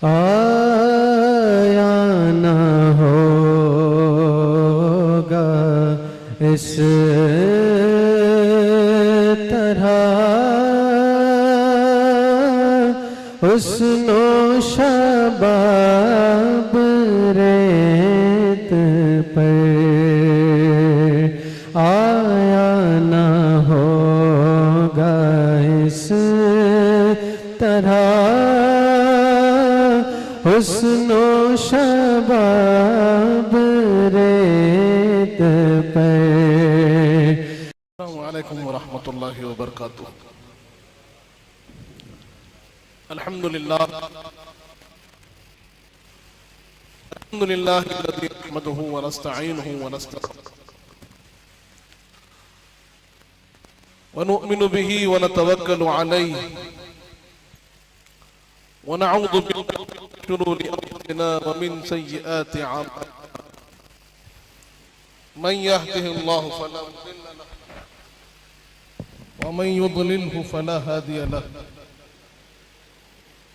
आया न होगा इस तरह हुस्नो शबाब रेत पर आया न होगा इस तरह हुस्नो शबाब रेत पर। अस्सलामु अलैकुम वरहमतुल्लाहि वबरकातुह। अल्हम्दुलिल्लाह अल्लज़ी नहमदुहु व नस्तईनुहु व नस्तगफिरुह व नु'मिनु बिही व नतवक्कलु अलैहि व नऊज़ु बिल्लाहि मिन शुरूरि अंफुसिना व मिन सय्यिआति अमालिना। मन यहदिहिल्लाहु फला मुदिल्ल लहु व मन युद्लिलहु फला हादिय लहु।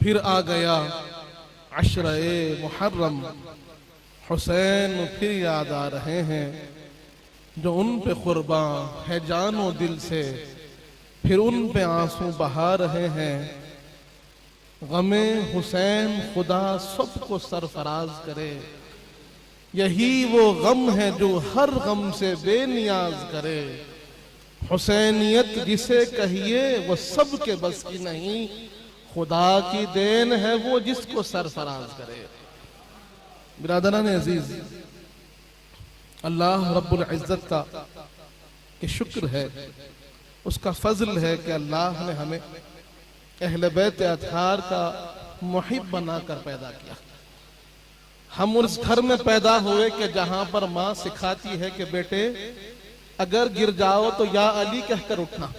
फिर आ गया अशरे मुहर्रम, हुसैन फिर याद आ रहे हैं जो उन पे कुर्बान है जानो दिल से, फिर उन पे आंसू बहा रहे हैं। गमे हुसैन खुदा सबको सरफराज करे, यही वो गम है जो हर गम से बेनियाज करे। हुसैनियत जिसे कहिए वो सबके बस की नहीं, खुदा की देन है वो जिसको सरफराज करे। बिरादरान अजीज, अल्लाह रब्बुल इज्जत का कि शुक्र है, उसका फजल है कि अल्लाह ने हमें अहले बैत अतहार का मुहिब बनाकर पैदा किया। हम उस घर में पैदा हुए कि जहां पर माँ सिखाती है कि बेटे अगर गिर जाओ तो या अली कहकर उठना,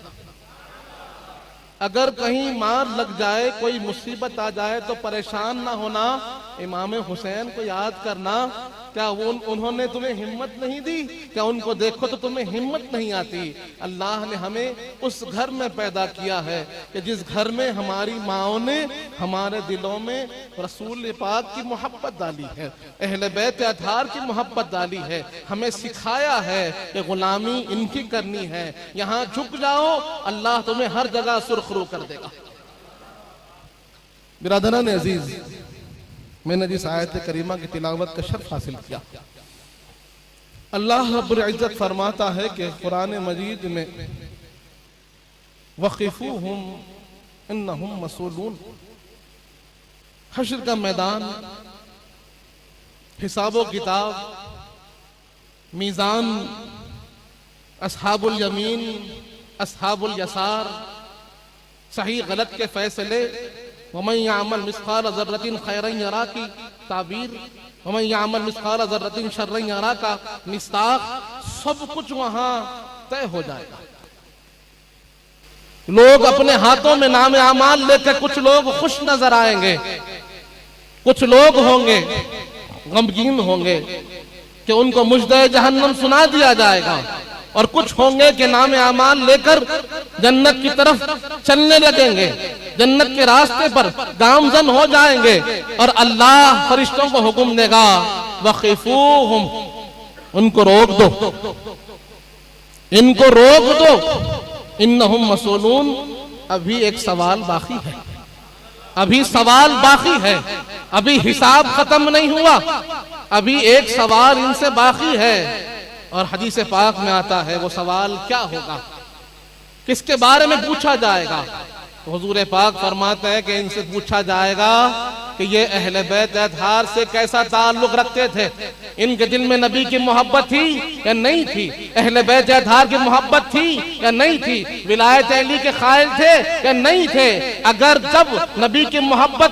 अगर कहीं मार लग जाए, कोई मुसीबत आ जाए तो परेशान ना होना, इमाम हुसैन को याद करना। क्या वो उन्होंने तुम्हें हिम्मत नहीं दी? क्या उनको देखो तो तुम्हें हिम्मत नहीं आती? अल्लाह ने हमें उस घर में पैदा किया है कि जिस घर में हमारी माओ ने हमारे दिलों में रसूल पाक की मोहब्बत डाली है, अहले बैत अतहार की मोहब्बत डाली है, हमें सिखाया है कि गुलामी इनकी करनी है। यहाँ झुक जाओ, अल्लाह तुम्हें हर जगह सुरखरू कर देगा। बिरादरान अजीज, मैंने जिस आयत करीमा की तिलावत का शर्फ हासिल किया, अल्लाह रब्बुल इज्जत फरमाता है कि कुरान मजीद में वक़िफ़ूहुम इन्नहुम मसूलून। हश्र का मैदान, हिसाबो किताब, मीज़ान, अस्हाबुल यमीन, अस्हाबुल यसार, सही गलत के फैसले, वमन यामल मिस्काल ज़र्रतिन खैरन यरा की ताबीर, वमन यामल मिस्काल ज़र्रतिन शर्रन यरा का मिस्ताक, सब कुछ वहां तय हो जाएगा। लोग अपने हाथों में नाम आमाल लेकर कुछ लोग खुश नजर आएंगे, कुछ लोग होंगे गमगीन होंगे कि उनको मुजदे जहन्नम सुना दिया जाएगा। और कुछ होंगे कि नाम आमाल लेकर जन्नत की तरफ चलने लगेंगे, जन्नत के रास्ते पर गामजन हो जाएंगे और अल्लाह फरिश्तों को हुक्म देगा वक़िफूहुम, उनको रोक दो, इनको रोक दो, इन्नहुम मसूलून। अभी एक सवाल बाकी है, अभी सवाल बाकी है, अभी हिसाब खत्म नहीं हुआ, अभी एक सवाल इनसे बाकी है। और हदीस पाक में आता है वो सवाल क्या होगा, किसके बारे में पूछा जाएगा। तो हुजूर पाक फरमाते हैं कि इनसे पूछा जाएगा कि ये अहले बैत अतहार से कैसा ताल्लुक रखते थे, इनके दिल में नबी की मोहब्बत थी या नहीं थी, अहले बैत अतहार की मोहब्बत थी या नहीं थी, विलायत अली के कायल थे या नहीं थे। अगर जब नबी की मोहब्बत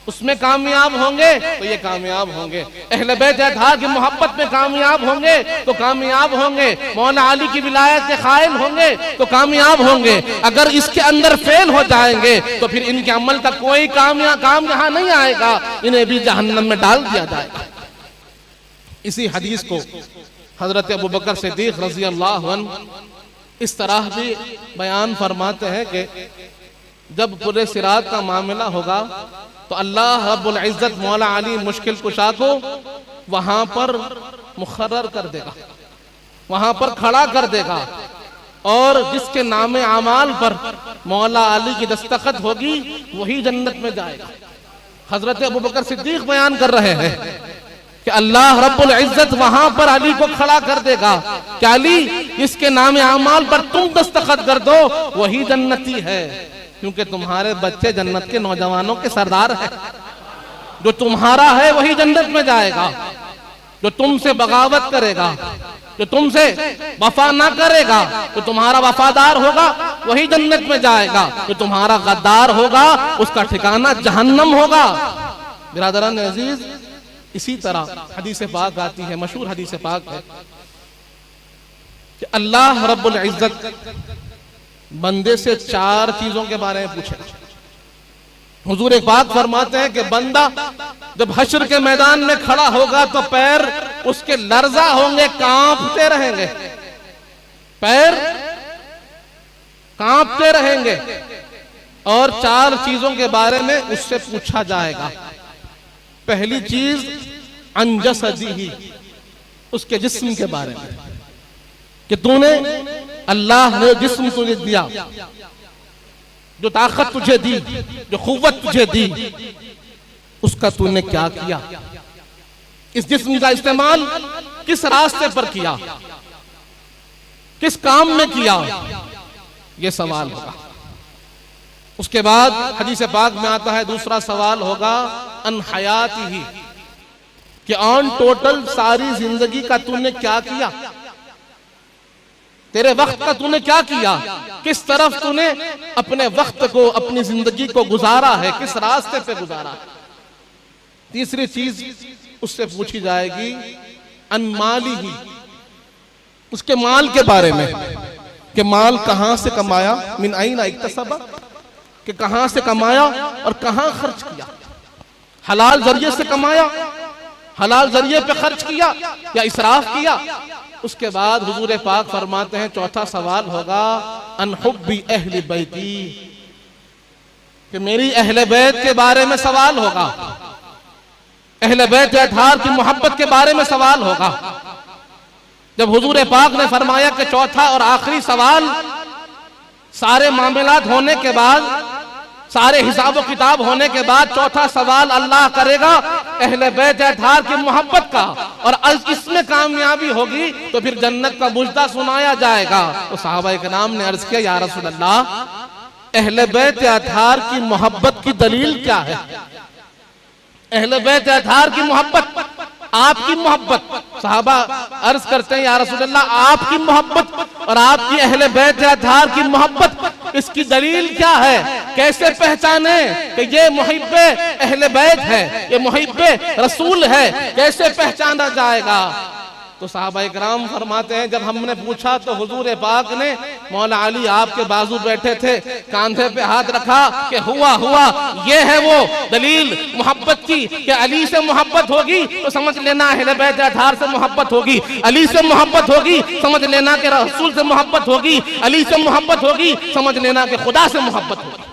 उसमें कामयाब होंगे तो ये कामयाब होंगे, अहले बैत अतहार की मोहब्बत में कामयाब होंगे तो कामयाब होंगे, मौला अली की विलायत के कायल होंगे तो कामयाब होंगे। अगर इसके अंदर फेल हो जाएंगे तो फिर इनके अमल का कोई काम यहाँ नहीं आएगा, इन्हें भी जहन्नम में डाल दिया जाएगा। इसी हदीस को हजरत अबू बकर सिद्दीक रज़ी अल्लाह अन्हु इस तरह भी बयान फरमाते हैं कि जब पूरे सिरात का मामला होगा तो अल्लाह रब्बुल इज्जत मौला अली मुश्किल कुशा को वहां पर मुखर्रर कर देगा, वहां पर खड़ा कर देगा और जिसके नामे आमाल पर मौला अली की दस्तखत होगी वही जन्नत में जाएगा। हजरत अबू बकर सिद्दीक बयान कर रहे हैं कि अल्लाह रब्बुल इज्जत वहां पर अली को खड़ा कर देगा कि अली इसके नामे आमाल पर तुम दस्तखत कर दो, वही जन्नती है, क्योंकि तुम्हारे बच्चे जन्नत के नौजवानों के सरदार हैं। जो तुम्हारा है वही जन्नत में जाएगा, जो तुमसे बगावत करेगा, जो तुमसे वफा ना करेगा, जो तुम्हारा वफादार होगा वही जन्नत में जाएगा, जो तुम्हारा गद्दार होगा उसका ठिकाना जहन्नम होगा। बिरादरान अजीज, इसी तरह हदीस पाक आती है, मशहूर हदीस पाक है कि अल्लाह रब्बुल इज्जत बंदे से 4 चीजों के बारे में पूछे। हुजूर पाक फरमाते हैं कि बंदा जब हश्र के मैदान में खड़ा होगा तो पैर उसके लर्जा होंगे, कांपते रहेंगे, पैर कांपते रहेंगे और 4 चीजों के बारे में उससे पूछा जाएगा। पहली चीज अंजसदी, उसके जिस्म के बारे में कि तूने, अल्लाह ने जिस्म तुझे दिया, जो ताकत तुझे दी, जो खुव्वत तुझे दी, उसका तूने क्या किया, इस जिस्म का इस्तेमाल किस रास्ते पर किया, किस काम में किया, यह सवाल होगा। उसके बाद हदीस पाक में आता है दूसरा सवाल होगा अन हयाती, कि ऑन टोटल सारी जिंदगी का तूने क्या किया, तेरे वक्त का तूने क्या किया, किस तरफ तूने अपने वक्त को, अपनी जिंदगी को गुजारा है, किस रास्ते पे गुजारा है। तीसरी चीज उससे पूछी जाएगी अनमाली ही, उसके माल के बारे में कि माल कहां से कमाया, मिन अयना इक्तसबा, कि कहां से कमाया और कहां खर्च किया, हलाल जरिए से कमाया, हलाल जरिए पे खर्च किया या इसराफ किया। उसके बाद हुजूर पाक फरमाते हैं चौथा सवाल होगा अन हुब्बी अहली बैती, कि मेरी अहले बैत के बारे में सवाल होगा, अहले बैत अतहार की मोहब्बत के बारे में सवाल होगा। जब हुजूर पाक ने फरमाया कि चौथा और आखिरी सवाल, सारे मामलात होने के बाद, सारे हिसाब व किताब होने के बाद चौथा सवाल अल्लाह करेगा अहले बैत अतहार की मोहब्बत का, और इसमें कामयाबी होगी तो फिर जन्नत का मुजदा सुनाया जाएगा। तो सहाबा इकराम ने अर्ज किया, या रसूल अल्लाह, अहले बैत अतहार की मोहब्बत की दलील क्या है, अहले बैत अतहार की मोहब्बत, आपकी मोहब्बत। सहाबा अर्ज करते हैं, या रसूल अल्लाह, आपकी मोहब्बत और आपकी अहले बैत अतहार की मोहब्बत, इसकी दलील क्या है, कैसे पहचाने कि ये मुहिब्बे अहले बैत है, ये मुहिब्बे रसूल है, कैसे पहचाना जाएगा। तो सहाबा इकराम फरमाते हैं जब हमने पूछा तो हुजूर पाक ने मौला अली आपके बाजू बैठे थे, कांधे पे हाथ रखा कि हुआ हुआ, ये है वो दलील मोहब्बत की कि अली से मोहब्बत होगी तो समझ लेना अहले बैत अतहार से मोहब्बत होगी, अली से मोहब्बत होगी समझ लेना कि रसूल से मोहब्बत होगी, अली से मोहब्बत होगी समझ लेना कि खुदा से मोहब्बत होगी।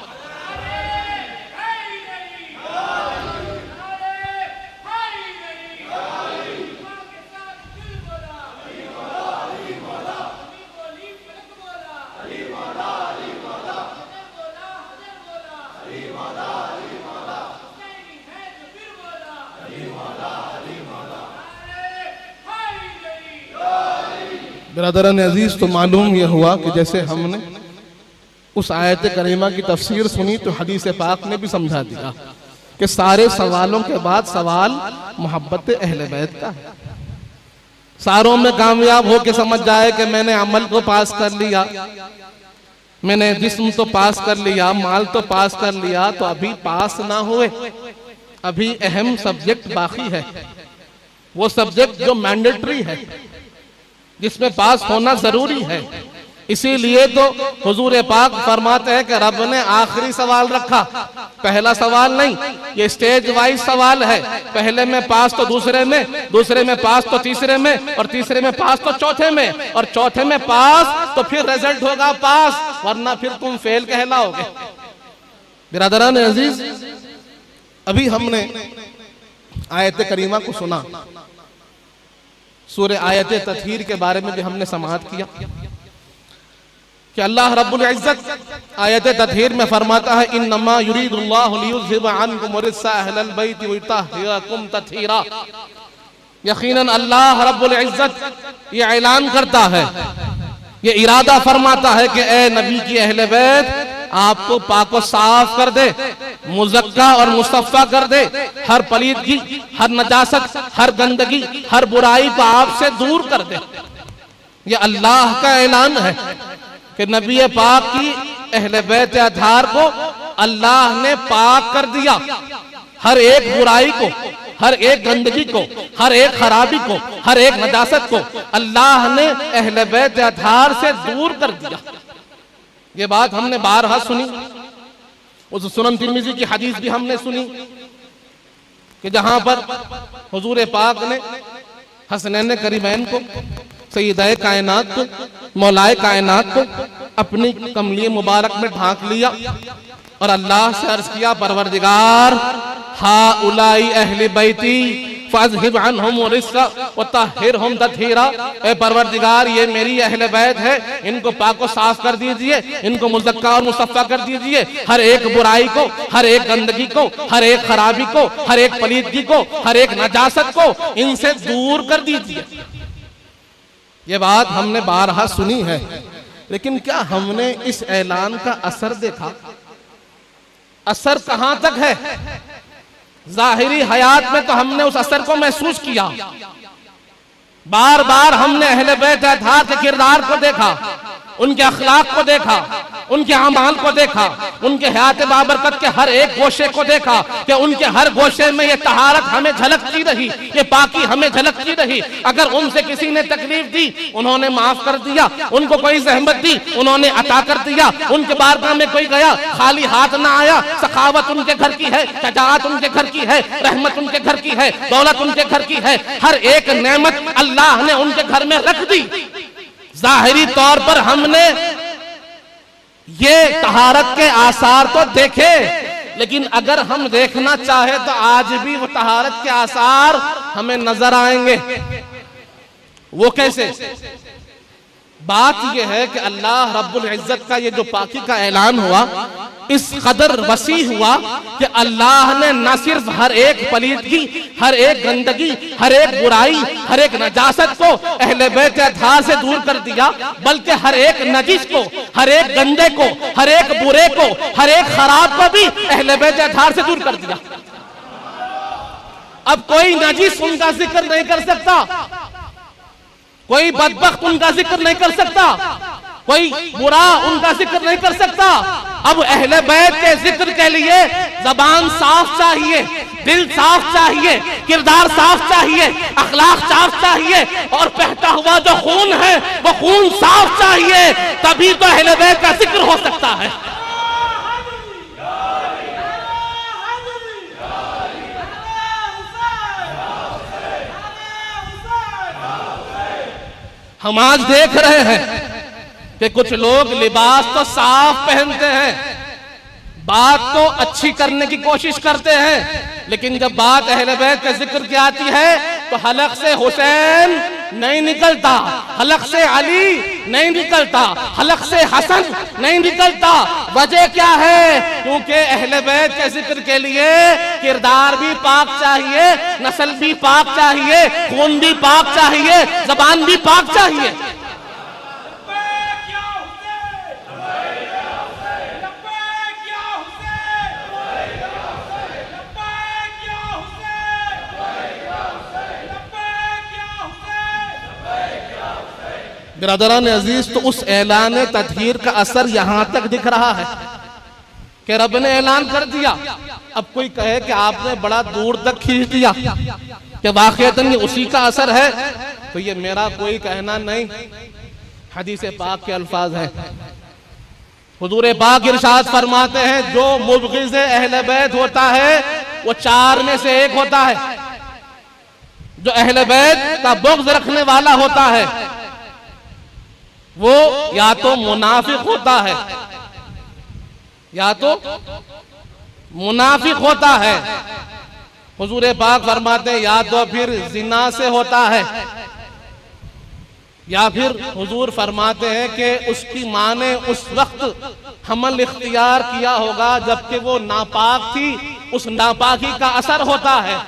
बिरादरान अजीज, तो मालूम यह हुआ कि जैसे हमने उस आयत करीमा की तफसीर सुनी तो हदीस पाक ने भी समझा दिया कि सारे सवालों के बाद सवाल मोहब्बत अहले बैत का है। सारों में कामयाब हो के समझ जाए कि मैंने अमल को पास कर लिया, मैंने जिस्म तो पास कर लिया, माल तो पास कर लिया, तो अभी पास ना हुए, अभी अहम सब्जेक्ट बाकी है, वो सब्जेक्ट जो मैंडेटरी है, जिसमें पास होना जरूरी है। इसीलिए तो हुजूर पाक फरमाते हैं कि रब ने आखिरी सवाल रखा, पहला सवाल नहीं, ये स्टेज वाइज सवाल है। पहले में पास तो दूसरे में, दूसरे में पास तो तीसरे में, और तीसरे में पास तो चौथे में, और चौथे में पास तो फिर रिजल्ट होगा पास, वरना फिर तुम फेल कहलाओगे। बिरादरान अजीज, अभी हमने आयत करीमा को सुना, सूरह आयत तत्हीर के बारे में भी हमने समाअत किया कि अल्लाह रब्बुल इज्जत आयत तत्हीर में फरमाता है इन्नमा युरीदुल्लाहु लियुज़हिबा अन्कुम रिज्सा अहलल बैत व युतहिराकुम तत्हीरा। यकीनन अल्लाह रब्बुल इज्जत ये ऐलान करता है, ये इरादा फरमाता है कि ए नबी की अहले बैत आपको पाको साफ कर दे, मुज़क्का और मुस्तफ़ा कर दे, हर पलीदगी, हर नजासत, हर गंदगी, हर बुराई को आपसे दूर कर दे। ये अल्लाह का ऐलान है कि नबी पाक की अहले बैत अतहार को अल्लाह ने पाक कर दिया, हर एक बुराई को, हर एक गंदगी को, हर एक खराबी को, हर एक नजासत को अल्लाह ने अहले बैत अतहार से दूर कर दिया। ये बात हमने बारहा सुनी, उस सुनन तिर्मिज़ी की हदीस भी हमने सुनी कि जहां पर हुजूर पाक ने हसनैन करीमैन को, सैयदा कायनात को, मौलाए कायनात को अपनी कमली मुबारक में ढांक लिया और अल्लाह से अर्ज किया, परवरदिगार हाउलाई अहले बैती फअज़हिब अन्हुम रिज्सा व तहिरहुम तत्हीरा। ए परवरदिगार, ये मेरी अहले बैत है, इनको पाक व साफ कर दीजिए, इनको मुज़क्का और मुस्तफ़ा कर दीजिए, हर एक बुराई को, हर एक गंदगी को, हर एक खराबी को, हर एक पलीदगी को, हर एक नजासत को इनसे दूर कर दीजिए। ये बात हमने बारहा सुनी है, लेकिन क्या हमने इस ऐलान का असर देखा? असर कहां तक है? जाहिरी हयात में तो हमने उस असर को महसूस किया, बार बार हमने अहले बैत अतहार के किरदार को देखा, उनके अखलाक को देखा, उनके अमाल को देखा, उनके हयात बाबरकत के हर एक गोशे को देखा कि उनके हर गोशे में ये तहारत हमें झलकती रही, ये पाकी हमें झलकती रही। अगर उनसे किसी ने तकलीफ दी उन्होंने माफ कर दिया, उनको कोई जहमत दी उन्होंने अता कर दिया, उनके बारगाह में कोई गया खाली हाथ ना आया। सखावत उनके घर की है, शजाअत उनके घर की है, रहमत उनके घर की है, दौलत उनके घर की है, हर एक नेमत अल्लाह ने उनके घर में रख दी। जाहिरी तौर पर हमने ये तहारत के आसार तो देखे, लेकिन अगर हम देखना चाहे तो आज भी वो तहारत के आसार हमें नजर आएंगे। वो कैसे? बात यह है कि अल्लाह रब्बुल इज्जत का ये जो पाकी का ऐलान हुआ, इस कदर वसी हुआ कि अल्लाह ने न सिर्फ हर एक पलीदगी, हर एक गंदगी, हर एक बुराई, हर एक नजासत को अहले बैत अतहार से दूर कर दिया, बल्कि हर एक नजिस को, हर एक गंदे को, हर एक बुरे को, हर एक खराब को भी अहले बैत अतहार से दूर कर दिया। अब कोई नजिस उनका जिक्र नहीं कर सकता, कोई बदबख्त उनका जिक्र नहीं कर सकता, कोई बुरा उनका जिक्र नहीं कर सकता। अब अहले बैत के जिक्र के लिए जबान साफ चाहिए, दिल साफ चाहिए, किरदार साफ चाहिए, अखलाक साफ चाहिए, और बहता हुआ जो खून है वो खून साफ चाहिए, तभी तो अहले बैत का जिक्र हो सकता है। हम आज देख रहे हैं कि कुछ लोग लिबास तो साफ पहनते हैं, बात तो अच्छी करने की कोशिश करते हैं, लेकिन जब बात अहले बैत के जिक्र की आती है तो हलक से हुसैन नहीं निकलता, हलक से अली नहीं निकलता, हलक से हसन नहीं निकलता। वजह क्या है? क्योंकि अहले बैत के जिक्र के लिए किरदार भी पाक चाहिए, नस्ल भी पाक चाहिए, खून भी पाक चाहिए, जबान भी पाक चाहिए। बिरादरान अजीज, तो उस ऐलान तत्हीर का असर यहां तक दिख रहा है कि रब ने ऐलान कर दिया। अब कोई कहे कि आपने बड़ा दूर तक खींच दिया कि वाकईतन ये उसी का असर है, तो ये मेरा कोई कहना नहीं, हदीस पाक के अल्फाज हैं। हुजूर पाक इरशाद फरमाते हैं, जो मुबग़िज़ अहले बैत होता है वो चार में से एक होता है। जो अहले बैत का बुग़्ज़ रखने वाला होता है वो या तो मुनाफिक होता है, या तो मुनाफिक होता है। हुजूर पाक फरमाते हैं या तो फिर जिना से होता है, या फिर हुजूर फरमाते हैं कि उसकी माँ ने उस वक्त हमल इख्तियार किया होगा जबकि वो नापाक थी, उस नापाकी का असर होता है।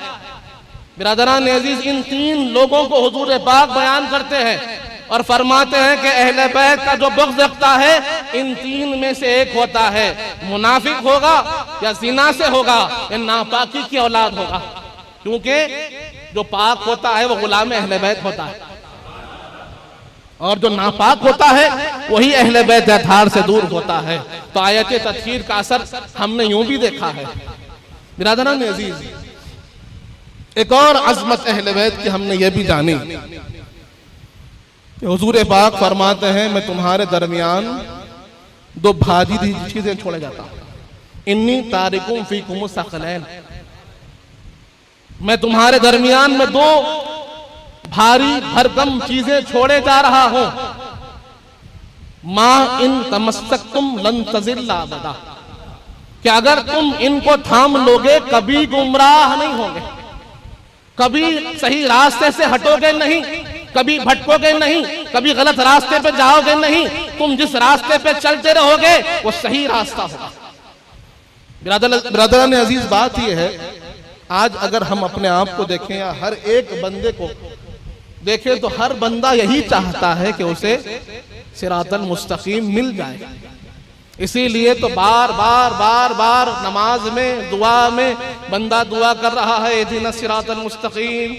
बिरादरान अजीज, इन तीन लोगों को हुजूर पाक बयान करते हैं और फरमाते हैं कि अहले बैत का जो बुग़्ज़ रखता है इन तीन में से एक होता है, मुनाफिक होगा या ज़िना से होगा या नापाकी की औलाद होगा। क्योंकि जो पाक होता है वो गुलाम अहले बैत होता है, और जो नापाक होता है वही अहले बैत अतार से दूर होता है। तो आयत तत्हीर का असर हमने यूं भी देखा है। बिरादरान अजीज, एक और अज़मत अहले बैत की हमने ये भी जानी कि हुजूर पाक फरमाते हैं, मैं तुम्हारे दरमियान दो भारी चीजें छोड़े जाता हूं, इन्नी तारिकुम फीकुम सक़लैन, मैं तुम्हारे दरमियान में दो भारी भरकम चीजें छोड़े जा रहा हूं। मा इन तमस्सकतुम लन तज़िल्ला अबदा, कि अगर तुम इनको थाम लोगे कभी गुमराह नहीं होगे, कभी सही रास्ते से हटोगे नहीं, कभी भटकोगे नहीं, कभी गलत रास्ते पे जाओगे नहीं, तुम जिस रास्ते पे चलते रहोगे वो सही रास्ता होगा। ब्रदरान अजीज, बात यह है, आज अगर हम अपने आप को देखें या हर एक बंदे को देखें तो हर बंदा यही चाहता है कि उसे सिरातल मुस्तकीम मिल जाए। इसीलिए तो बार बार बार बार नमाज में, दुआ में बंदा दुआ कर रहा है, इहदिनस सिरातल मुस्तकीम,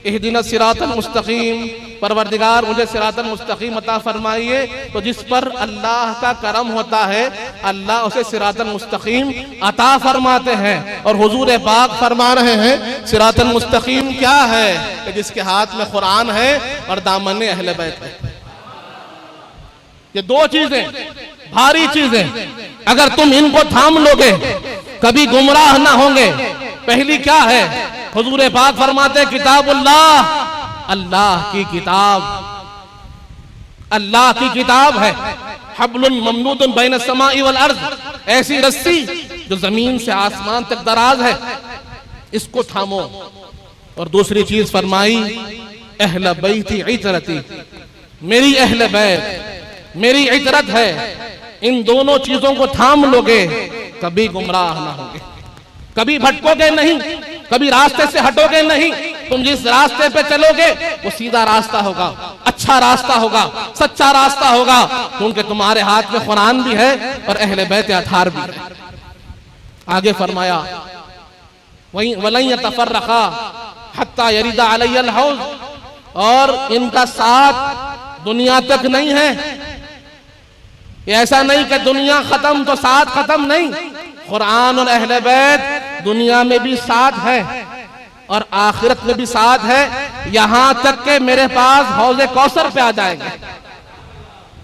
इहदिनस सिरातल मुस्तकीम, परवरदिगार मुझे सिरातल मुस्तकीम अता फरमाइए। तो जिस पर अल्लाह का करम होता है अल्लाह उसे सिरातल मुस्तकीम अता फरमाते हैं। और हुजूर पाक फरमा रहे हैं सिरातल मुस्तकीम क्या है? कि जिसके हाथ में कुरान है और दामन अहले बैत है। ये दो चीजें, भारी चीजें, अगर तुम इनको थाम लोगे कभी गुमराह ना होंगे। पहली क्या है? हुजूर पाक फरमाते किताबुल्लाह, अल्लाह की किताब, अल्लाह की किताब है। हब्लुन ममदूदुन बैन समाई वल अर्ज़, ऐसी रस्सी जो जमीन से आसमान तक दराज है, इसको थामो। और दूसरी चीज फरमाई अहले बैती इतरती, मेरी अहले बैत मेरी इतरत है। इन दोनों चीजों को थाम लोगे कभी गुमराह ना होगे, कभी भटकोगे नहीं, कभी रास्ते से हटोगे नहीं। तुम जिस रास्ते पे चलोगे वो सीधा रास्ता होगा, अच्छा रास्ता होगा, सच्चा रास्ता होगा, क्योंकि तुम्हारे हाथ में कुरान भी है और अहले बैत अतार भी है। आगे फरमाया वहीं वलन यतफर्रक़ा हत्ता यरिदा अलैयल हौज़, और इनका साथ दुनिया तक नहीं है। ऐसा नहीं कि दुनिया खत्म तो साथ खत्म नहीं, कुरान और अहले बैत दुनिया में भी साथ है और आखिरत में भी साथ है, यहां तक के मेरे पास हौज़े कौसर पे आ जाएंगे।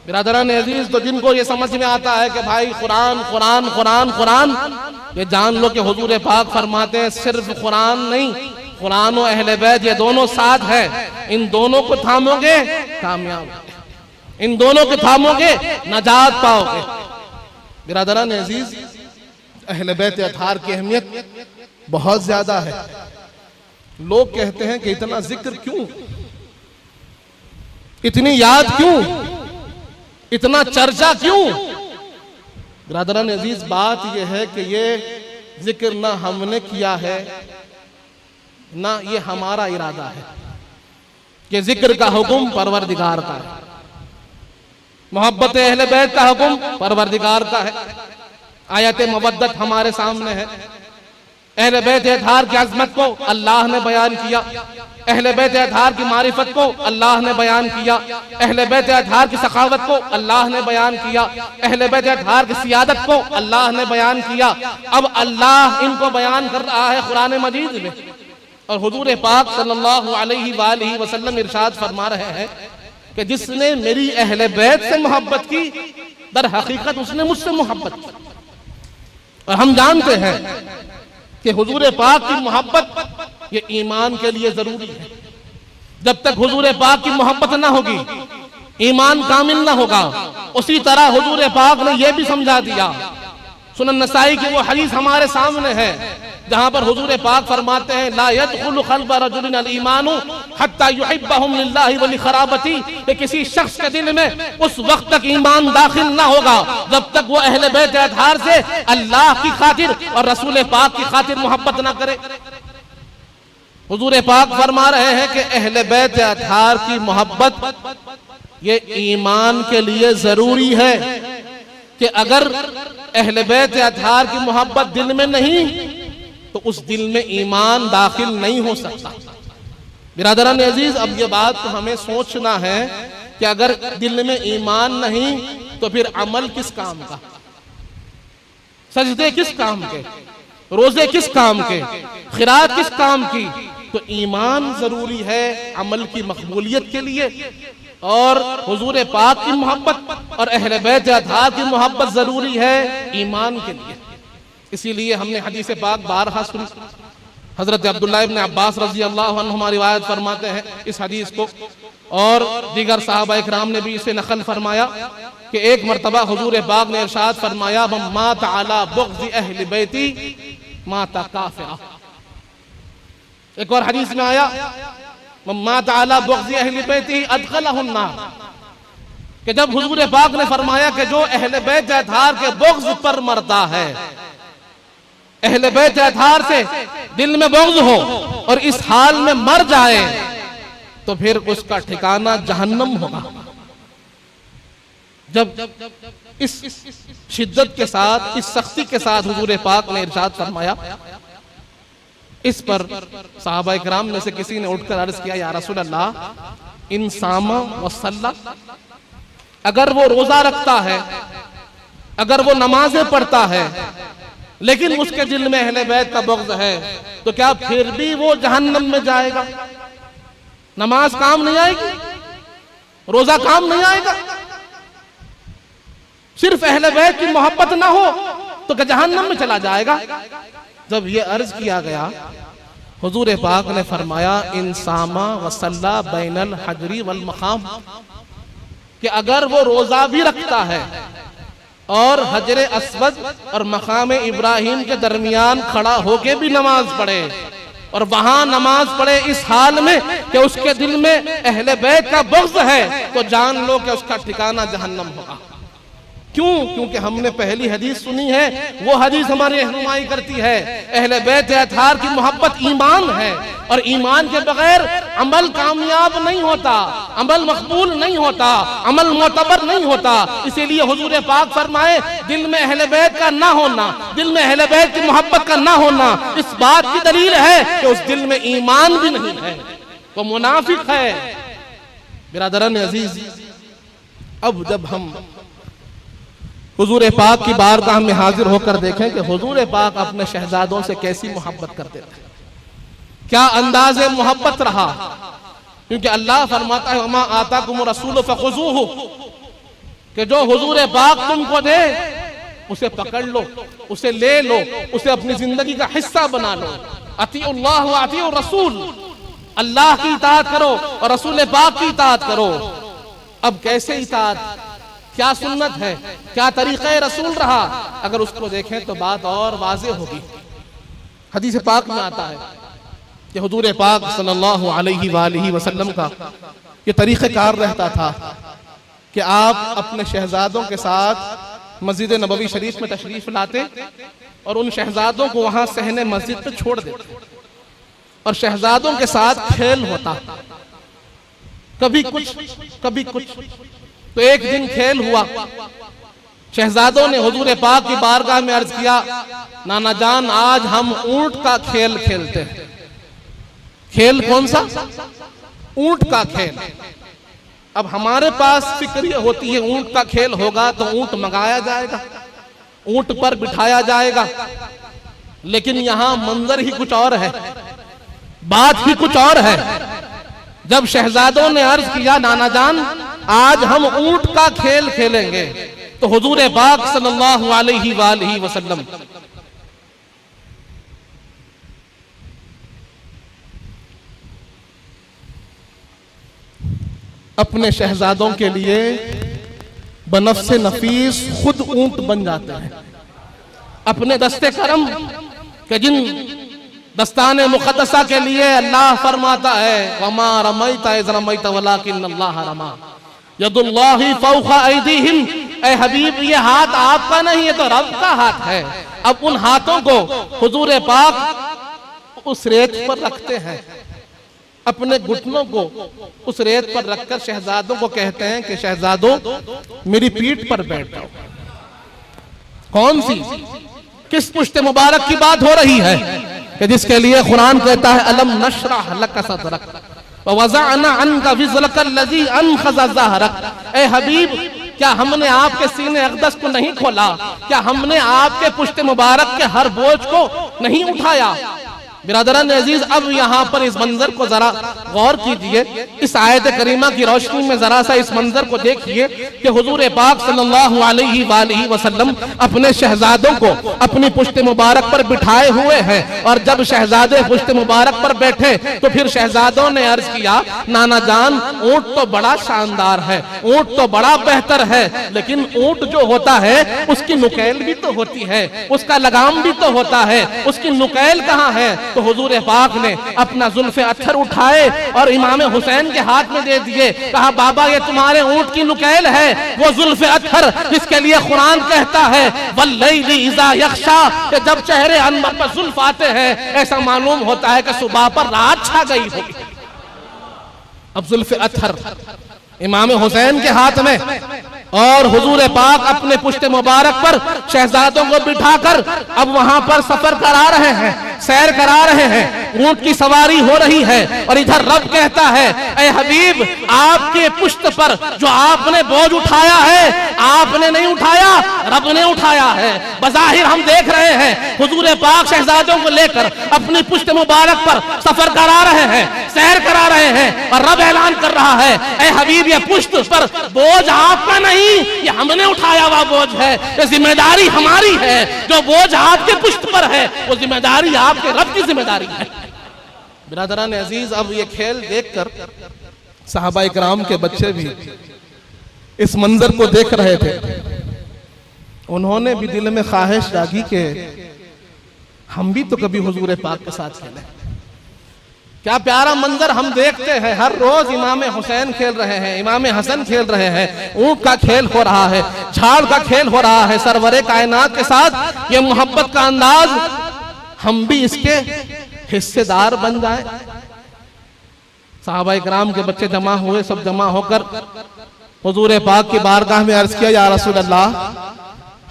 बिरादरान अजीज, तो जिनको ये समझ में आता है कि भाई कुरान कुरान कुरान कुरान, ये जान लो कि हुजूर पाक फरमाते हैं सिर्फ कुरान नहीं, कुरान और अहले बैत ये दोनों साथ है। इन दोनों को थामोगे कामयाब, इन दोनों को थामोगे नजात पाओगे। बिरादरान अजीज, अहले बैत अतहार की अहमियत बहुत ज्यादा है। लोग कहते हैं कि इतना जिक्र क्यों, इतनी याद क्यों, इतना चर्चा क्यों। बिरादरान अजीज, बात यह है कि ये जिक्र ना हमने किया है ना ये हमारा इरादा है, कि जिक्र का हुक्म परवरदिगार का है, मोहब्बत अहले बैत का हुक्म परवरदिगार का है। आयत मवद्दत हमारे सामने है। अहले बैत अतहार की अज़मत को अल्लाह ने बयान किया, अहले बैत अतहार की मारिफत को अल्लाह ने बयान किया, अहले बैत अतहार की सखावत को अल्लाह ने बयान किया, अहले बैत अतहार की सियादत को अल्लाह ने बयान किया। अब अल्लाह इनको बयान कर रहा है कुरान मजीद में, और हुजूर पाक सल्लल्लाहु अलैहि वसल्लम इरशाद फरमा रहे हैं कि जिसने मेरी अहले बैत से मोहब्बत की, दर हकीकत उसने मुझसे मोहब्बत की। और हम जानते हैं कि हुजूर पाक की मोहब्बत ये ईमान के लिए जरूरी है। जब तक हुजूर पाक की मोहब्बत ना होगी, ईमान कामिल ना होगा। उसी तरह हुजूर पाक ने यह भी समझा दिया, सुनन नसाई की वो हदीस हमारे सामने है जहां पर हुजूर पाक फरमाते हैं ला यदखुलु क़ल्ब रजुलिन अल ईमानु हत्ता युहिब्बहुम लिल्लाहि व लिखराबती, कि किसी शख्स के दिल में उस वक्त तक ईमान दाखिल ना होगा जब तक वो अहले बैत अतहार से अल्लाह की खातिर और रसूल पाक की खातिर मोहब्बत ना करे। हुजूर पाक फरमा रहे हैं कि अहले बैत अतहार की मोहब्बत ये ईमान के लिए जरूरी है, कि अगर अहले बैत अतहार की मोहब्बत दिल में नहीं तो उस दिल में ईमान दाखिल नहीं हो सकता। बिरादरान अजीज, अब ये बात तो हमें सोचना है कि अगर दिल में ईमान नहीं तो फिर अमल किस काम का, सजदे किस काम के, रोजे किस काम के, खिरात किस काम की। तो ईमान जरूरी है अमल की मकबूलियत के लिए, और हुजूर पाक की मोहब्बत और अहले बैत अतहार की मोहब्बत जरूरी है ईमान के लिए। इसीलिए हमने हदीस पाक बारहा सुनी। हजरत अब्दुल्लाह इब्न अब्बास रजी अल्लाह अन्हुमा रिवायत फरमाते हैं इस हदीस को, और दीगर सहाबा इकराम ने भी इसे नकल फरमाया कि एक मरतबा हुजूर पाक ने इरशाद फरमाया मात अला बुग़्ज़ि अहली बैती माता काफिरा। एक और हदीस में आया मात अला बुग़्ज़ि अहली बैती अदखलहुन नार, कि जब हुजूर पाक ने फरमाया कि जो अहले बैत अतहार के बुग़्ज़ पर मरता है, अहले बैत अतहार से दिल में बुग़्ज़ हो और इस हाल में मर जाए तो फिर उसका ठिकाना जहन्नम होगा। जब इस शिद्दत के साथ, इस सख्ती के साथ हुजूर पाक ने इरशाद फरमाया, इस पर सहाबा इकराम में से किसी ने उठकर अर्ज किया या रसूल अल्लाह इन सामा व सल्ला, अगर वो रोजा रखता है, अगर वो नमाजें पढ़ता है, लेकिन उसके दिल में अहले बैत का बुग़्ज़ है, तो क्या फिर भी वो जहन्नम में जाएगा? नमाज काम नहीं आएगी, रोजा काम नहीं आएगा, सिर्फ अहले बैत की मोहब्बत ना हो तो क्या जहन्नम में चला जाएगा? जब ये अर्ज किया गया, हुजूर पाक ने फरमाया इन सामा व सल्ला बैनल हजरी वल मकाम, कि अगर वो रोजा भी रखता है और हजरे अस्वद और मकाम इब्राहिम के दरमियान खड़ा होके भी नमाज पढ़े और वहां नमाज पढ़े इस हाल में कि उसके दिल में अहले बैत का बुग़्ज़ है, तो जान लो कि उसका ठिकाना जहन्नम होगा। क्यों? क्योंकि हमने पहली हदीस सुनी है, वो हदीस हमारी रहनुमाई करती है अहले बैत अतहार की मोहब्बत ईमान है, और ईमान के बगैर अमल कामयाब नहीं होता, अमल मकबूल नहीं होता, अमल मोतबर नहीं होता। इसीलिए हुजूर पाक फरमाए दिल में अहले बैत का ना होना, दिल में अहले बैत की मोहब्बत का ना होना इस बात की दलील है कि उस दिल में ईमान भी नहीं है, वो मुनाफिक है। बिरादरान अजीज, अब जब हम हुजूर पाक की बारगाह में हाजिर होकर देखें कि हुजूर पाक अपने शहजादों से कैसी मोहब्बत करते थे, क्या अंदाज़े मोहब्बत रहा। क्योंकि अल्लाह फरमाता है वमा आताकुम रसूल फखुज़ूहु, कि जो हुजूर पाक तुमको दे उसे पकड़ लो, उसे ले लो, उसे अपनी जिंदगी का हिस्सा बना लो। अतीउल्लाह व अतीउर रसूल, अल्लाह की इताअत करो और रसूल पाक की इताअत करो। अब कैसे इताअत, क्या सुन्नत है, क्या तरीक़े रसूल रहा, अगर उसको देखें तो बात और वाज़ेह होगी। हदीस पाक में आता है कि हुजूर पाक सल्लल्लाहु अलैहि वसल्लम का ये तरीक़ेकार रहता था कि आप अपने शहजादों के साथ मस्जिद नबवी शरीफ में तशरीफ लाते और उन शहजादों को वहां सहने मस्जिद पे छोड़ देते और शहजादों के साथ खेल होता, कभी कुछ कभी कुछ। तो एक दिन खेल हुआ, शहजादों ने हुजूर पाक की बारगाह में अर्ज किया, नाना जान आज हम ऊंट का खेल खेलते हैं। खेल कौन सा? ऊंट का खेल। अब हमारे पास फिक्र ये होती है ऊंट का खेल होगा तो ऊंट मंगाया जाएगा, ऊंट पर बिठाया जाएगा, लेकिन यहां मंजर ही कुछ और है, बात ही कुछ और है। जब शहजादों ने अर्ज किया नाना जान आज हम ऊंट का खेल खेलेंगे, तो हुजूर पाक सल्लल्लाहु अलैहि वसल्लम अपने शहजादों के लिए बनफ्से नफीस खुद ऊंट बन जाते हैं। अपने दस्ते करम के जिन दस्ताने मुक़द्दसा के लिए अल्लाह फरमाता है वमा रमैता इज़ रमैता वलाकिन्नल्लाह रमा यदुल्लाहि फौक़ा ऐदीहिम, ऐ हबीब ये हाथ आपका नहीं, ये तो रब का हाथ है। अब उन हाथों को हुजूर पाक उस रेत पर रखते हैं, अपने घुटनों को उस रेत पर रखकर शहजादों को कहते हैं कि शहजादों मेरी पीठ पर बैठ जाओ। कौन सी, किस पुश्ते मुबारक की बात हो रही है कि जिसके लिए कुरान कहता है अलम नशरह लक सदरक व वज़अना अन्का विज़रक अल्लज़ी अनख़ज़ ज़हरक। ए हबीब क्या हमने आपके सीने अक़दस को नहीं खोला, क्या हमने आपके पुश्ते मुबारक के हर बोझ को नहीं उठाया। बिरादरान अजीज, अब यहाँ पर इस मंजर को जरा गौर कीजिए, इस आयत करीमा की रोशनी में जरा सा इस मंजर को देखिए कि हुजूर पाक सल्लल्लाहु अलैहि वसल्लम अपने शहजादों को अपनी पुश्ते मुबारक पर बिठाए हुए हैं और जब शहजादे पुश्ते मुबारक पर बैठे तो फिर शहजादों ने अर्ज किया नाना जान ऊंट तो बड़ा शानदार है, ऊंट तो बड़ा बेहतर है, लेकिन ऊंट जो होता है उसकी नुकैल भी तो होती है, उसका लगाम भी तो होता है, उसकी नुकैल कहाँ है। तो हुजूर पाक ने अपना जुल्फ़े अत्थर उठाए और इमाम हुसैन के हाथ में दे दिए, कहा बाबा ये तुम्हारे ऊंट की नुकैल है, वो जुल्फ़े अत्थर जिसके लिए कुरान कहता है वल्लैलि इज़ा यग़शा, कि जब चेहरे अनवर पर जुल्फ़ आते हैं ऐसा मालूम होता है कि सुबह पर रात छा गई होगी। अब जुल्फ़े अत्थर इमाम हुसैन के हाथ में और हुजूर पाक अपने पुश्ते मुबारक पर शहजादों को बिठाकर अब वहां पर सफर करा रहे हैं, सैर करा रहे हैं, ऊंट की सवारी हो रही है और इधर रब कहता है ऐ हबीब आपके पुश्त पर जो आपने बोझ उठाया है आपने नहीं उठाया, रब ने उठाया है। बज़ाहिर हम देख रहे हैं हुजूर पाक शहजादों को लेकर अपनी पुश्त मुबारक पर सफर करा रहे हैं, सैर करा रहे हैं और रब ऐलान कर रहा है ऐ हबीब ये पुश्त पर बोझ आपका नहीं, ये हमने उठाया हुआ बोझ है, ये जिम्मेदारी हमारी है। जो बोझ आपके पुश्त पर है वो जिम्मेदारी आपके रब की जिम्मेदारी है। बिरादरान अजीज, अब ये खेल देखकर सहाबा इकराम के बच्चे भी इस मंजर को देख रहे थे, उन्होंने भी दिल में ख्वाहिश जागी कि हम भी तो कभी हुजूर पाक के साथ खेलें। क्या प्यारा मंजर हम देखते हैं, हर रोज इमाम हुसैन खेल रहे हैं, इमाम हसन खेल रहे हैं, ऊंट का खेल हो रहा है, झाड़ का खेल हो रहा है, सरवरे कायनात के साथ ये मोहब्बत का अंदाज, हम भी इसके हिस्सेदार बन जाए। सहाबा इकराम के बच्चे जमा हुए, सब जमा होकर हुजूर पाक की बारगाह में अर्ज किया या रसूल अल्लाह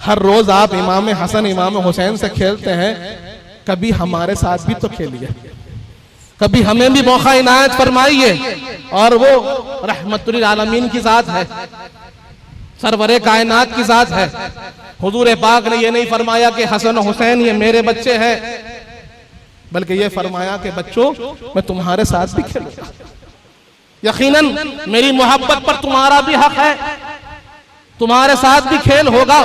हर रोज आप इमाम हसन इमाम हुसैन से खेलते हैं, कभी हमारे साथ भी तो खेलिए, कभी हमें भी मौका इनायत फरमाइए। और वो रहमतुल आलमीन की जात है, सरवरे कायनात की जात है। हुजूर पाक ने ये नहीं फरमाया कि हसन हुसैन ये मेरे बच्चे हैं, बल्कि ये फरमाया कि बच्चों मैं तुम्हारे साथ भी खेलूंगा, यकीनन मेरी मोहब्बत पर तुम्हारा भी हक है, तुम्हारे साथ भी खेल होगा।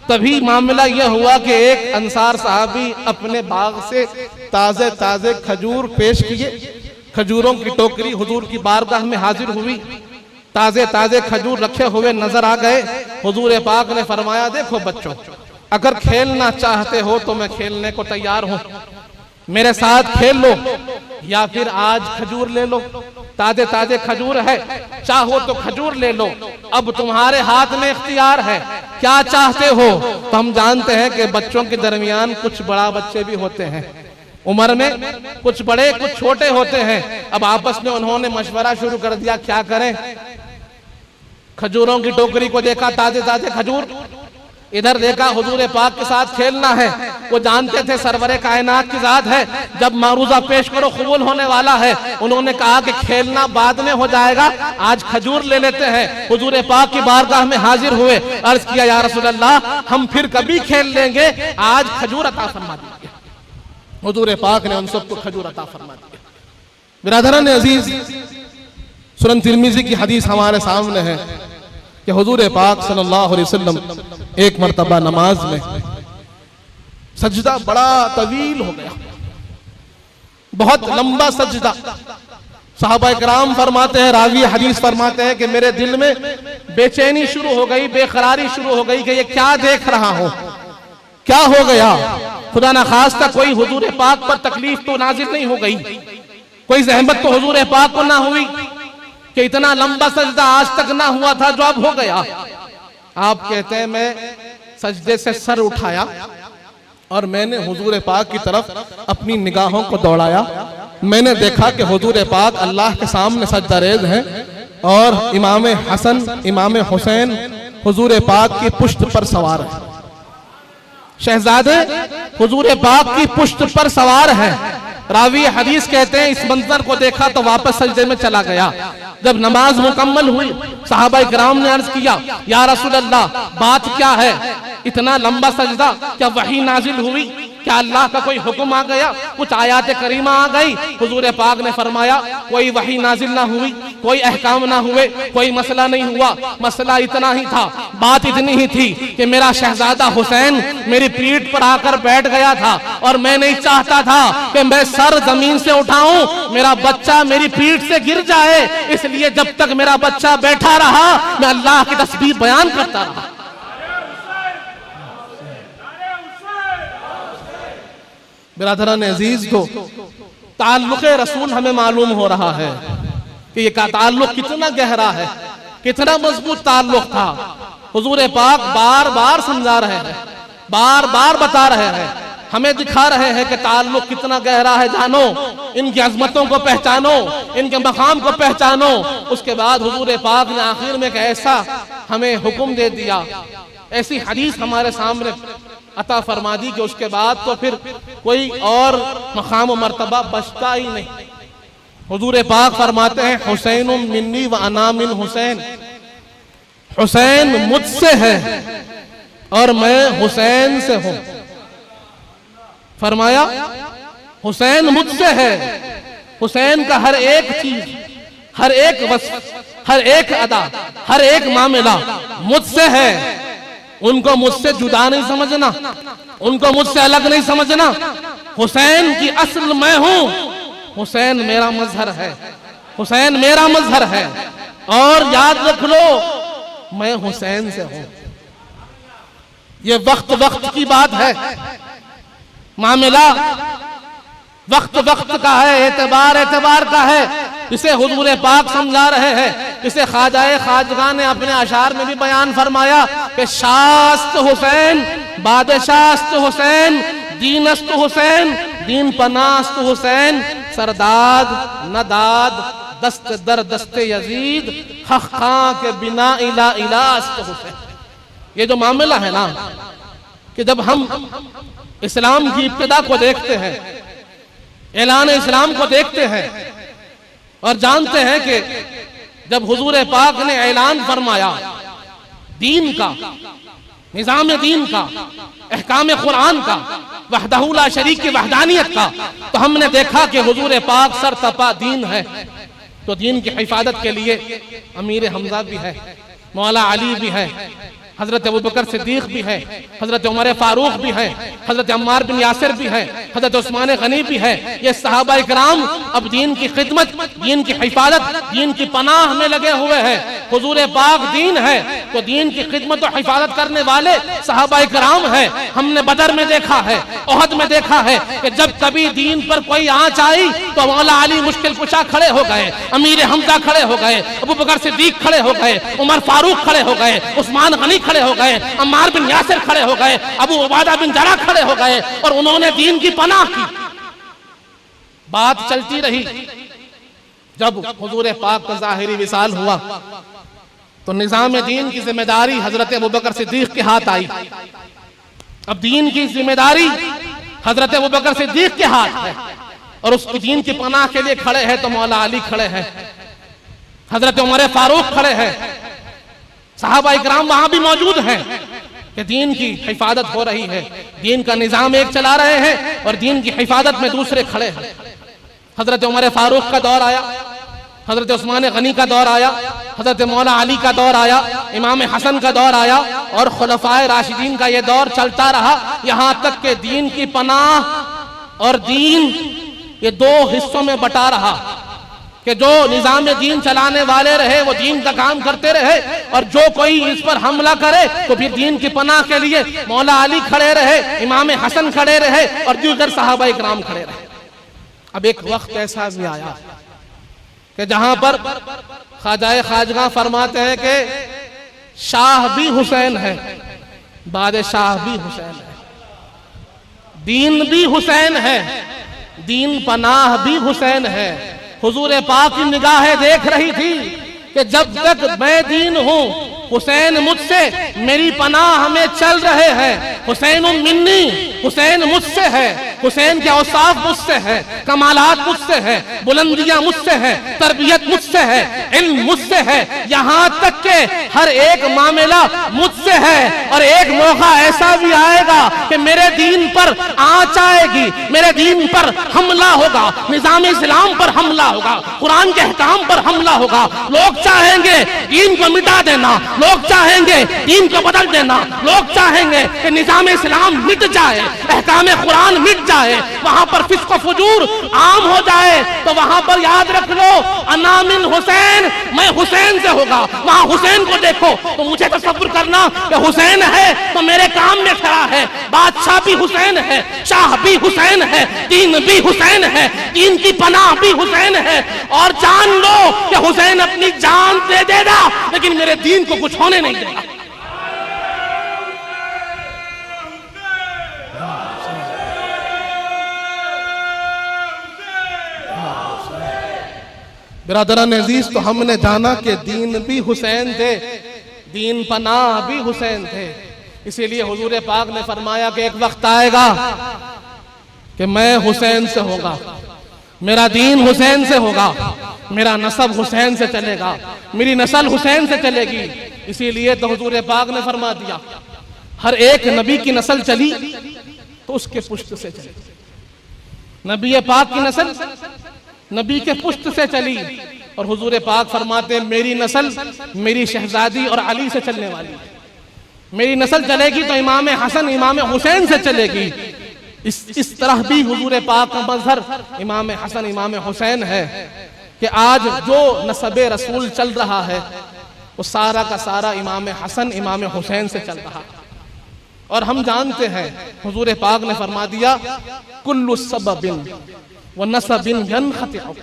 तभी मामला यह हुआ कि एक अंसार साहबी अपने बाग से ताजे ताजे खजूर पेश किए, खजूरों की टोकरी हुजूर की बारगाह में हाजिर हुई, ताजे ताजे खजूर रखे हुए नजर आ गए। हुजूर पाक ने फरमाया देखो बच्चों, अगर खेलना चाहते हो तो मैं खेलने को तैयार हूं, मेरे साथ खेल लो, या फिर आज खजूर ले लो, ताजे ताजे खजूर है, चाहो तो खजूर ले लो, अब तुम्हारे हाथ में इख्तियार है, क्या चाहते हो। तो हम जानते हैं कि बच्चों के दरमियान कुछ बड़ा बच्चे भी होते हैं, उम्र में कुछ बड़े कुछ छोटे होते हैं। अब आपस में उन्होंने मशवरा शुरू कर दिया क्या करें। खजूरों की टोकरी को देखा, ताजे ताजे खजूर, इधर देखा हुजूर पाक के साथ खेलना है। वो जानते थे सरवरे कायनात की जात है, जब मारूजा पेश करो कबूल होने वाला है। उन्होंने कहा कि खेलना बाद में हो जाएगा, आज खजूर ले लेते हैं। हुजूर पाक की बारगाह में हाजिर हुए, अर्ज किया या रसूल अल्लाह हम फिर कभी खेल लेंगे, आज खजूर अता फरमा दीजिए। हुजूर पाक ने उन सबको खजूर अता फरमा दिया। बिरादरान अजीज, सुनन तिरमिजी की हदीस हमारे सामने है कि हुजूर पाक सल्लल्लाहु अलैहि वसल्लम एक मर्तबा नमाज में सजदा बड़ा तवील हो गया, बहुत लंबा सजदा। सहाबा इकराम फरमाते हैं, रावी हदीस फरमाते हैं कि मेरे दिल में बेचैनी शुरू हो गई, बेकरारी शुरू हो गई कि ये क्या देख रहा हूं, क्या हो गया। खुदा ना खास्ता कोई हुजूर पाक पर तकलीफ तो नाजिल नहीं हो गई, कोई जहमत तो हुजूर पाक को ना हुई कि इतना लंबा सजदा आज तक ना हुआ था जो अब हो गया। आप कहते हैं मैं सजदे से सर उठाया और मैंने हुजूर पाक की तरफ अपनी निगाहों को दौड़ाया। मैंने देखा कि हुजूर पाक अल्लाह के सामने सजदारेज हैं और इमाम हसन इमाम हुसैन हुजूर पाक की पुश्त पर सवार है। शहजादे हुजूर पाक की पुश्त पर सवार है। रावी हदीस कहते हैं इस मंजर को देखा तो वापस सजदे में चला गया। जब नमाज मुकम्मल हुई, सहाबा इकराम ने अर्ज किया या रसूल अल्लाह बात क्या है, इतना लंबा सजदा, क्या वही नाजिल हुई, क्या अल्लाह का कोई हुक्म आ गया, कुछ आयात करीमा आ गई। हुजूर पाक ने फरमाया कोई वही नाजिल ना हुई, कोई अहकाम ना हुए, कोई मसला नहीं हुआ। मसला इतना ही था, बात इतनी ही थी कि मेरा शहजादा हुसैन मेरी पीठ पर आकर बैठ गया था और मैं नहीं चाहता था कि मैं सर जमीन से उठाऊं, मेरा बच्चा मेरी पीठ से गिर जाए, इसलिए जब तक मेरा बच्चा बैठा रहा मैं अल्लाह की तस्बीह बयान करता रहा। बिरादरान अजीज को ताल्लुक़े रसूल हमें मालूम हो रहा है कि ये का ताल्लुक कितना गहरा है, कितना मजबूत ताल्लुक था। हुजूर पाक बार बार समझा रहे हैं, बार बार बता रहे हैं, हमें दिखा रहे हैं कि ताल्लुक कितना गहरा है। जानो इनकी अजमतों को पहचानो, इनके मकाम को पहचानो। उसके बाद हुजूर पाक ने आखिर में एक ऐसा हमें हुक्म दे दिया, ऐसी हदीस हमारे सामने अता फरमा दी कि उसके बाद तो फिर कोई और मकाम मर्तबा बचता ही नहीं। हुजूर पाक फरमाते हैं हुसैन मिन्नी व अना मिन हुसैन, हुसैन मुझसे है और मैं हुसैन से हूं। फरमाया हुसैन मुझसे है, हुसैन का हर एक चीज, हर एक वस्फ, हर एक अदा, हर एक मामला मुझसे है। उनको मुझसे जुदा नहीं समझना, उनको मुझसे अलग नहीं समझना। हुसैन की असल मैं हूं, हुसैन मेरा मजहर है, हुसैन मेरा मजहर है। और याद रख लो मैं हुसैन से हूं। ये वक्त वक्त की बात है, मामला वक्त वक्त का है, एतबार एतबार का है। इसे हुजूर पाक समझा रहे हैं, इसे ख्वाजाए खाजगा ने अपने अशार में भी बयान फरमाया कि शास्त हुसैन बादशास्त हुसैन दीनस्त हुसैन दीन पनास्त हुसैन सरदाद नदाद दस्त दर दस्ते यजीद हक खां के बिना इला इलास्त हुसैन। ये जो मामला है ना कि जब हम इस्लाम की इब्तिदा को देखते हैं, ऐलान इस्लाम को देखते हैं और जानते हैं कि जब हुजूर पाक ने ऐलान फरमाया दीन का, निजाम दीन का, अहकाम कुरान का, वहदहू ला शरीक की वहदानियत का, तो हमने देखा कि हुजूर पाक सर तपा दीन है। तो दीन की हिफाजत के लिए अमीर हमजा भी है, मौला अली भी है, हजरत अबू बकर सिद्दीक भी है, हजरत उमर फारूक भी है, हजरत अम्मार बिन यासिर भी है, हजरत उस्मान गनी भी है। ये सहाबा इकराम अब दीन की खिदमत, दीन की हिफाजत, दीन की पनाह में लगे हुए हैं। हुजूर पाक दीन है तो दीन की खिदमत और हिफाजत करने वाले सहाबा इकराम है। हमने बदर में देखा है, ओहद में देखा है कि जब कभी दीन पर कोई आंच आई तो मौला अली मुश्किल कुशा खड़े हो गए, अमीर हमजा खड़े हो गए, अबू बकर सिद्दीक खड़े हो गए, उमर फारूक खड़े हो गए, उस्मान गनी खड़े हो गए, अम्मार बिन यासिर खड़े हो गए, अबू उबादा बिन जरा खड़े हो गए और उन्होंने दीन की पनाह की। बात चलती रही। जब हुजूर पाक का ज़ाहिरी विसाल हुआ तो निजाम दीन की जिम्मेदारी हजरत अबू बकर सिद्दीक के हाथ आई। अब दीन की जिम्मेदारी हजरत अबू बकर सिद्दीक के हाथ है और उस दीन की पनाह के लिए खड़े हैं तो मौला अली खड़े हैं, हजरत उमर फारूक खड़े हैं, सहाबा इकराम वहां भी मौजूद हैं कि दीन की हिफाजत हो रही है। दीन का निजाम एक चला रहे हैं और दीन की हिफाजत में दूसरे खड़े हैं। हजरत उमर फारूक का दौर आया, हजरत उस्मान गनी का दौर आया, हजरत मौला अली का दौर आया, इमाम हसन का दौर आया और खुलफाए राशिदीन का यह दौर चलता रहा। यहां तक के दीन की पनाह और दीन ये दो हिस्सों में बटा रहा कि जो निजाम दीन चलाने वाले रहे वो दीन का काम करते रहे और जो कोई इस पर हमला करे तो फिर दीन की पनाह के लिए मौला अली खड़े रहे, इमाम हसन खड़े रहे और दीगर सहाबा इकराम खड़े रहे। अब एक वक्त ऐसा भी आया कि जहां पर ख्वाजाए खाजगा फरमाते हैं कि शाह भी हुसैन है, बादशाह भी हुसैन है, दीन भी हुसैन है, दीन पनाह भी हुसैन है। हुजूर पाक की निगाहें देख रही थी कि जब तक मैं दीन हूं हुसैन मुझसे, मेरी पनाह में चल रहे हैं। हुसैन मिन्नी, हुसैन मुझसे है, हुसैन के औसाफ मुझसे है, कमालात मुझसे है, बुलंदियां मुझसे है, तरबियत मुझसे है, इल्म मुझसे है, यहाँ तक के हर एक मामला मुझसे है। और एक मौका ऐसा भी आएगा कि मेरे दीन पर आंच आएगी, मेरे दीन पर हमला होगा, निजाम इस्लाम पर हमला होगा, कुरान के अहकाम पर हमला होगा। लोग चाहेंगे दीन को मिटा देना, लोग चाहेंगे दीन को बदल देना, लोग चाहेंगे कि निजाम इस्लाम मिट जाए, अहकाम कुरान मिट जाए, वहां पर फिस्क व फुजूर आम हो जाए। तो वहां पर याद रख लो, अना मिन हुसैन, मैं हुसैन से होगा। वहां हुसैन को देखो तो मुझे तसव्वुर करना कि हुसैन है तो मेरे काम में खड़ा है। बादशाह भी हुसैन है, शाह भी हुसैन है, दीन भी हुसैन है, दीन की पनाह भी हुसैन है। और जान लो कि हुसैन अपनी जान दे देगा लेकिन मेरे दीन को कुछ होने नहीं देगा। बिरादरान अजीज, तो हमने जाना कि दीन भी हुसैन थे, दीन पनाह भी हुसैन थे। इसीलिए हुजूर पाक ने फरमाया कि एक वक्त आएगा कि मैं हुसैन से होगा, मेरा दीन हुसैन से होगा, मेरा नसब हुसैन से चलेगा, मेरी नस्ल हुसैन से चलेगी। इसीलिए तो हुजूर पाक ने फरमा दिया हर एक नबी की नस्ल चली तो उसके पुश्त से चली। नबी पाक की नस्ल नबी के पुश्त से चली और हुजूर पाक फरमाते मेरी नस्ल मेरी शहजादी और अली से चलने वाली। मेरी नस्ल चलेगी तो इमाम हसन इमाम हुसैन से चलेगी। इस तरह भी हुजूर पाक का मजहर इमाम हसन इमाम हुसैन है कि आज जो नसबे रसूल चल रहा है वो सारा का सारा इमाम हसन इमाम हुसैन से चल रहा है। और हम जानते हैं हुजूर पाक ने फरमा दिया कुल्लु सबबिन व नसबिन यनखतिउ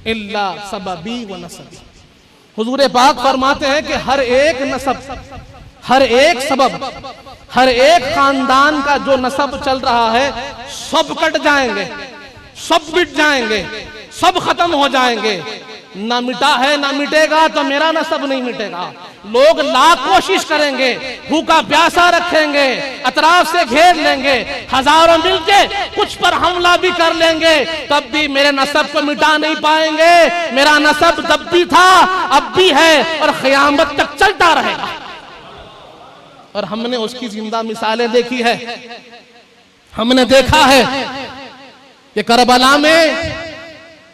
इल्ला सबबी व नसबी। हुजूर पाक फरमाते हैं कि हर एक नसब, हर एक सबब, हर एक खानदान का जो नसब चल रहा है सब कट जाएंगे, सब मिट जाएंगे, सब खत्म हो जाएंगे। ना मिटा है ना मिटेगा तो मेरा नसब नहीं मिटेगा। लोग लाख कोशिश करेंगे, भूखा प्यासा रखेंगे, अतराफ से घेर लेंगे, हजारों मिलके कुछ पर हमला भी कर लेंगे, तब भी मेरे नसब को मिटा नहीं पाएंगे। मेरा नसब तब भी था, अब भी है और क़यामत तक चलता रहेगा। और हमने उसकी जिंदा मिसालें देखी है। हमने देखा है कि करबला में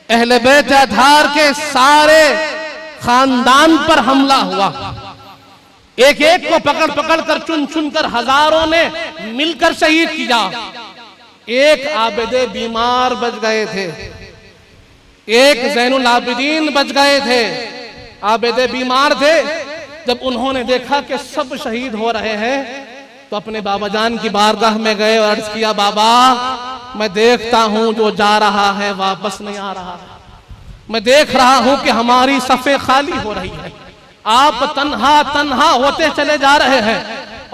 अहले बैत अतहार के सारे खानदान पर हमला हुआ। एक एक को पकड़ पकड़ कर चुन चुन कर हजारों ने मिलकर शहीद किया। एक आबिदे बीमार बच गए थे, एक ज़ैनुल आबिदीन बच गए थे। आबिदे बीमार थे। जब उन्होंने देखा कि सब शहीद हो रहे हैं तो अपने बाबा जान की बारगाह में गए और अर्ज किया, बाबा मैं देखता हूं जो जा रहा है वापस नहीं आ रहा। मैं देख रहा हूं कि हमारी सफ़े खाली हो रही है, आप तन्हा तन्हा होते चले जा रहे हैं।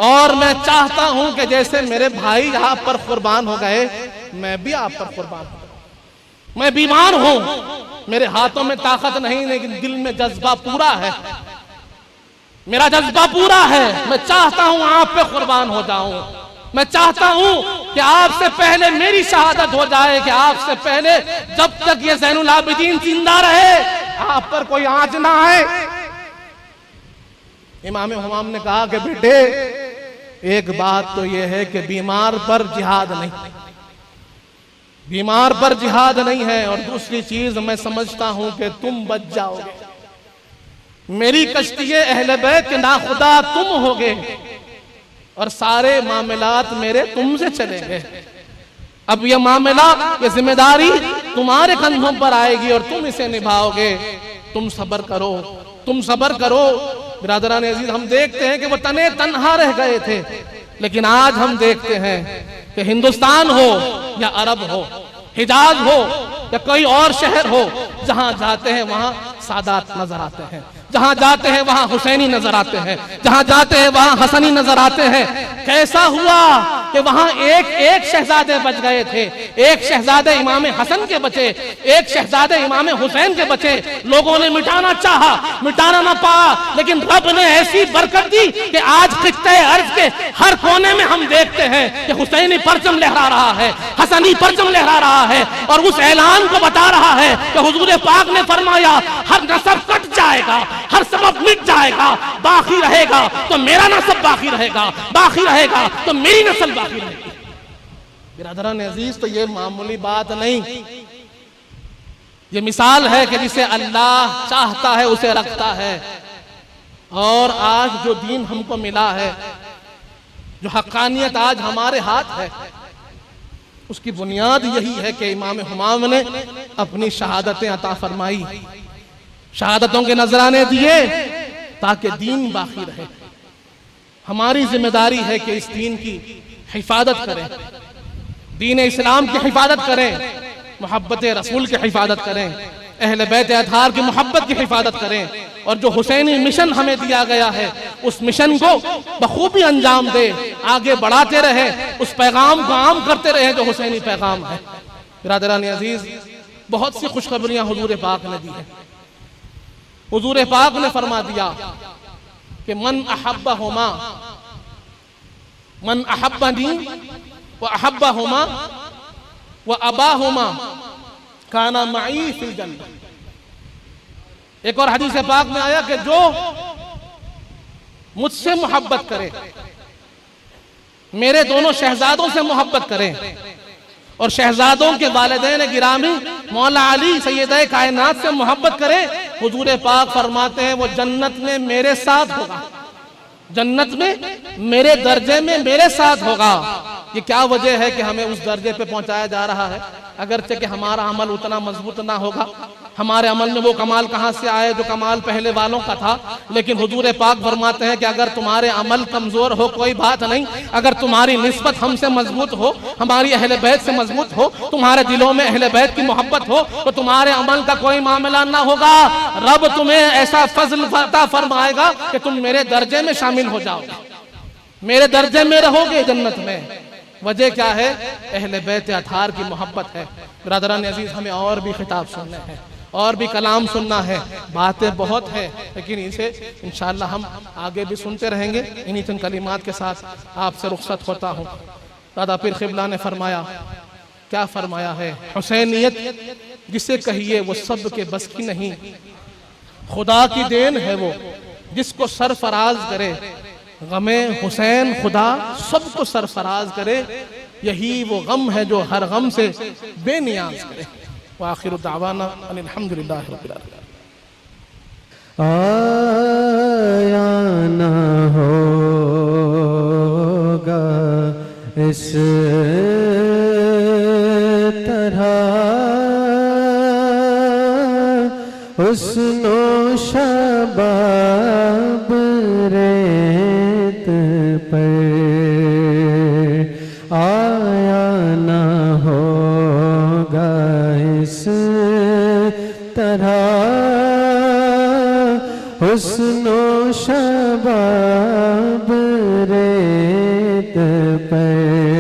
और मैं चाहता हूं कि जैसे मेरे भाई आप पर कुर्बान हो गए, मैं भी आप पर कुर्बान हो गया। मैं बीमार हूं, मेरे हाथों में ताकत नहीं, लेकिन दिल में जज्बा पूरा है, मेरा जज्बा पूरा है। मैं चाहता हूं आप पे कुर्बान हो जाऊं। मैं चाहता हूं कि आपसे पहले मेरी शहादत हो जाए, कि आपसे पहले जब तक ये ज़ैनुल आबिदीन जिंदा रहे आप पर कोई आंच ना आए। इमाम हुमाम ने कहा कि बेटे एक बात तो यह है कि बीमार पर जिहाद नहीं, बीमार पर जिहाद नहीं है। और दूसरी चीज मैं समझता हूं कि तुम बच जाओगे, मेरी कश्ती अहले बैत के नाखुदा तुम होगे और सारे मामलात मेरे तुमसे चलेंगे। अब यह मामला, ये जिम्मेदारी तुम्हारे कंधों पर आएगी और तुम इसे निभाओगे। तुम सब्र करो, तुम सब्र करो। बिरादरान अजीज, हम देखते हैं कि वो तने तन्हा रह गए थे, लेकिन आज हम देखते हैं कि हिंदुस्तान हो या अरब हो, हिजाज हो या कोई और शहर हो, जहां जाते हैं वहां सादात नजर आते हैं, जहां जाते हैं वहां हुसैनी नजर आते हैं, जहां जाते हैं वहां हसनी नजर आते हैं। कैसा हुआ कि वहां एक एक शहजादे बच गए थे, एक शहजादे इमाम हसन के बचे, एक शहजादे इमाम हुसैन के बचे। लोगों ने मिटाना चाहा, मिटाना ना पाया, लेकिन रब ने ऐसी बरकत दी कि आज खित्ते अर्ज के हर कोने में हम देखते हैं कि हुसैनी परचम लहरा रहा है, हसनी परचम लहरा रहा है और उस ऐलान को बता रहा है कि हुजूर पाक ने फरमाया हर नस्ब कट जाएगा, हर सबब मिट जाएगा, बाकी रहेगा तो मेरा नस्ब बाकी रहेगा, बाकी रहेगा तो मेरी नस्ल बाकी रहेगी। बिरादरान अजीज, तो ये मामूली बात नहीं, ये मिसाल है कि जिसे अल्लाह चाहता है उसे रखता है। और आज जो दीन हमको मिला है, जो हक्कानियत आज हमारे हाथ है, उसकी बुनियाद यही है कि इमाम हुमाम ने अपनी शहादतें अता फरमाई, शहादतों के नजराने दिए ताकि दीन बाकी रहे। हमारी जिम्मेदारी है कि इस दीन की हिफाजत करें, दीन इस्लाम की हिफाजत करें, मोहब्बत रसूल की हिफाजत करें, अहले बैत अतहार की मोहब्बत की हिफाजत करें और जो हुसैनी मिशन हमें दिया गया है उस मिशन को बखूबी अंजाम दे, आगे बढ़ाते रहे, उस पैगाम को आम करते रहे जो हुसैनी पैगाम है। बिरादरान अजीज, बहुत सी खुशखबरियां हुजूर पाक ने दी है। हुजूर पाक ने फरमा दिया कि मन अहब्बहुमा, मन अहब्बनी व अहब्बहुमा व अबाहुमा काना मई फिल जन्नह। एक और हदीस पाक में आया कि जो मुझसे मोहब्बत करे, मेरे दोनों शहजादों से मोहब्बत करें और शहजादों के वालिदैन गिरामी मौला अली सैयद कायनात से मोहब्बत करें, हुजूर पाक फरमाते हैं वो जन्नत में मेरे साथ होगा, जन्नत में मेरे दर्जे में मेरे साथ होगा। ये क्या वजह है कि हमें उस दर्जे पे पहुंचाया जा रहा है? अगरचे कि हमारा अमल उतना मजबूत ना होगा, हमारे अमल में वो कमाल कहां से आए जो कमाल पहले वालों का था, लेकिन हुजूर पाक फरमाते हैं कि अगर तुम्हारे अमल कमजोर हो कोई बात नहीं, अगर तुम्हारी निस्बत हमसे मजबूत हो, हमारी अहले बैत से मजबूत हो, तुम्हारे दिलों में अहले बैत की मोहब्बत हो, तो तुम्हारे अमल का कोई मामला ना होगा। रब तुम्हें ऐसा फजल अता फरमाएगा कि तुम मेरे दर्जे में शामिल हो जाओगे, मेरे दर्जे में रहोगे जन्नत में। वजह क्या है? अहले बैत अतहार की मोहब्बत है। बिरादरान अजीज, हमें और भी खिताब सुनने हैं और भी कलाम सुनना है, बातें बहुत है, लेकिन इसे इंशाअल्लाह हम आगे भी सुनते रहेंगे। इन्हीं चंद कलिमात के साथ आपसे रुखसत होता हूँ। दादा पीर क़िबला ने फरमाया, क्या फरमाया है? हुसैनियत जिसे कहिए वो सब के बस की नहीं, खुदा की देन है वो जिसको सरफराज करे, गमे हुसैन खुदा सबको सरफराज करे, यही वो गम है जो हर गम से बेनियाज करे। वाखिर दावाना अल्हम्दुलिल्लाहि रब्बिल आलमीन। आया ना होगा इस तरह हुस्नो शबाब रेत पर, आया ना होगा इस तरह हुस्नो शबाब रेत पर।